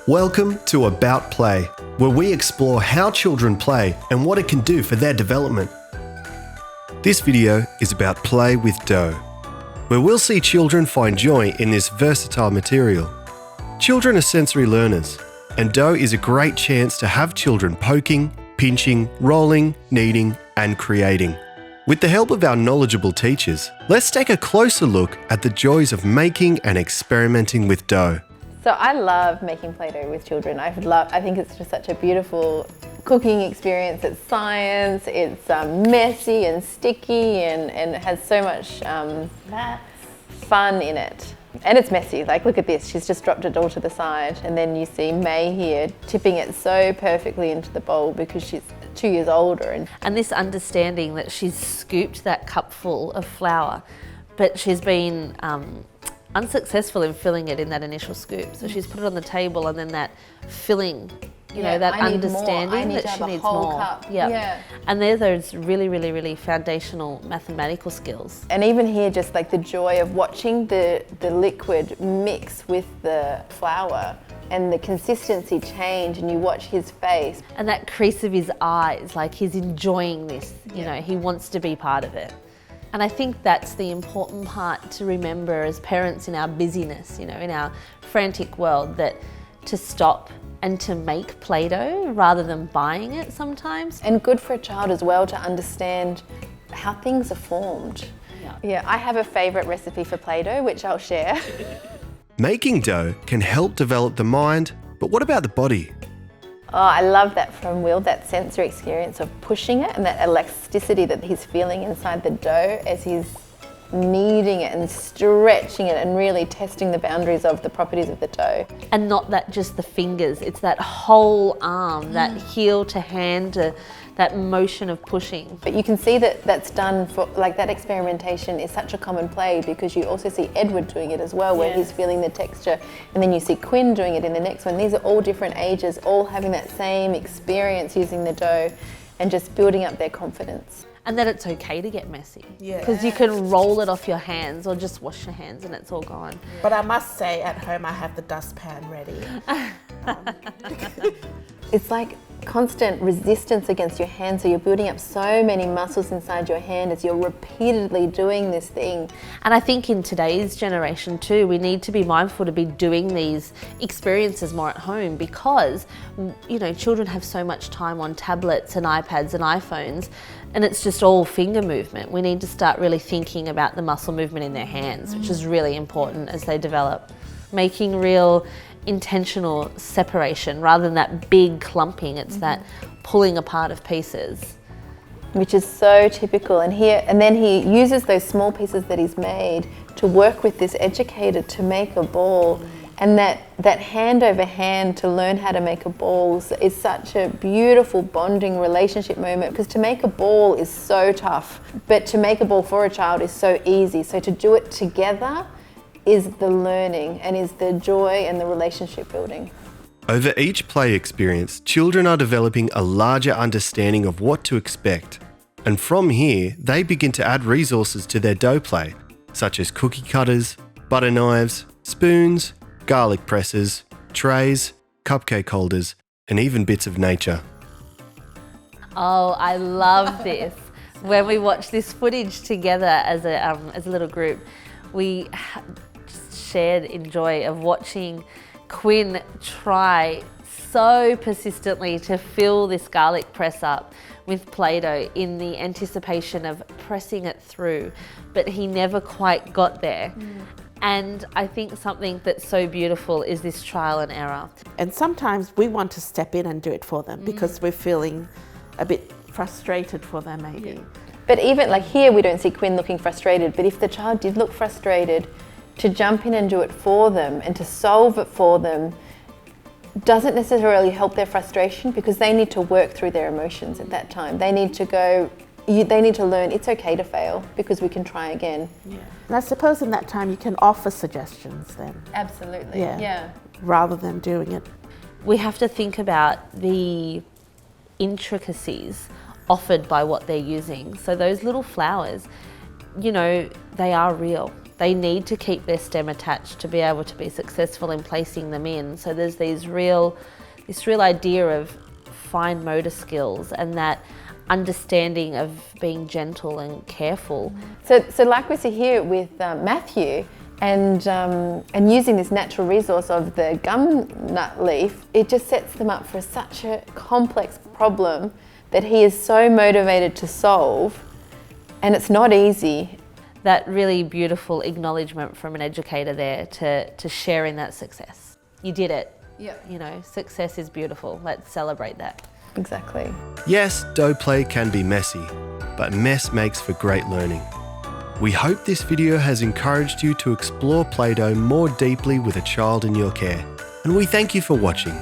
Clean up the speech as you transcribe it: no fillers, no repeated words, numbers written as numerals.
Welcome to About Play, where we explore how children play and what it can do for their development. This video is about play with dough, where we'll see children find joy in this versatile material. Children are sensory learners, and dough is a great chance to have children poking, pinching, rolling, kneading, and creating. With the help of our knowledgeable teachers, let's take a closer look at the joys of making and experimenting with dough. So I love making Play-Doh with children. I think it's just such a beautiful cooking experience. It's science, it's messy and sticky and it has so much fun in it. And it's messy, like look at this, she's just dropped it all to the side and then you see May here tipping it so perfectly into the bowl because she's 2 years older. And this understanding that she's scooped that cupful of flour, but she's been unsuccessful in filling it in that initial scoop. So she's put it on the table and then that filling, you know, that understanding that she needs more. Cup. Yeah. And they're those really foundational mathematical skills. And even here, just like the joy of watching the liquid mix with the flour and the consistency change and you watch his face. And that crease of his eyes, like he's enjoying this, you know, he wants to be part of it. And I think that's the important part to remember as parents in our busyness, you know, in our frantic world, that to stop and to make Play-Doh rather than buying it sometimes. And good for a child as well to understand how things are formed. Yeah, I have a favourite recipe for Play-Doh, which I'll share. Making dough can help develop the mind, but what about the body? Oh, I love that from Will, that sensory experience of pushing it and that elasticity that he's feeling inside the dough as he's kneading it and stretching it and really testing the boundaries of the properties of the dough. And not that just the fingers, it's that whole arm, that heel to hand, that motion of pushing. But you can see that that's done for, like that experimentation is such a common play because you also see Edward doing it as well, where he's feeling the texture, and then you see Quinn doing it in the next one. These are all different ages, all having that same experience using the dough and just building up their confidence. And that it's okay to get messy. Because you can roll it off your hands or just wash your hands and it's all gone. But I must say, at home I have the dustpan ready. It's like constant resistance against your hand, so you're building up so many muscles inside your hand as you're repeatedly doing this thing. And I think in today's generation too, we need to be mindful to be doing these experiences more at home because, you know, children have so much time on tablets and iPads and iPhones, and it's just all finger movement. We need to start really thinking about the muscle movement in their hands, which is really important as they develop. Making real intentional separation rather than that big clumping, it's that pulling apart of pieces. Which is so typical, and then he uses those small pieces that he's made to work with this educator to make a ball. And that hand over hand to learn how to make a ball is such a beautiful bonding relationship moment, because to make a ball is so tough, but to make a ball for a child is so easy. So to do it together is the learning and is the joy and the relationship building. Over each play experience, children are developing a larger understanding of what to expect. And from here, they begin to add resources to their dough play, such as cookie cutters, butter knives, spoons, garlic presses, trays, cupcake holders, and even bits of nature. Oh, I love this. When we watch this footage together as a little group, we shared in joy of watching Quinn try so persistently to fill this garlic press up with Play-Doh in the anticipation of pressing it through, but he never quite got there. And I think something that's so beautiful is this trial and error. And sometimes we want to step in and do it for them because we're feeling a bit frustrated for them maybe. But even like here, we don't see Quinn looking frustrated, but if the child did look frustrated, to jump in and do it for them and to solve it for them doesn't necessarily help their frustration, because they need to work through their emotions at that time. They need to learn it's okay to fail because we can try again. And I suppose in that time you can offer suggestions then. Absolutely, yeah. Rather than doing it. We have to think about the intricacies offered by what they're using. So those little flowers, you know, they are real. they need to keep their stem attached to be able to be successful in placing them in. So there's this real idea of fine motor skills and that understanding of being gentle and careful. So like we see here with Matthew, and using this natural resource of the gum nut leaf, it just sets them up for such a complex problem that he is so motivated to solve, and it's not easy. That really beautiful acknowledgement from an educator there to sharing that success. You did it. Yeah. You know, success is beautiful. Let's celebrate that. Exactly. Yes, dough play can be messy, but mess makes for great learning. We hope this video has encouraged you to explore Play-Doh more deeply with a child in your care, and we thank you for watching.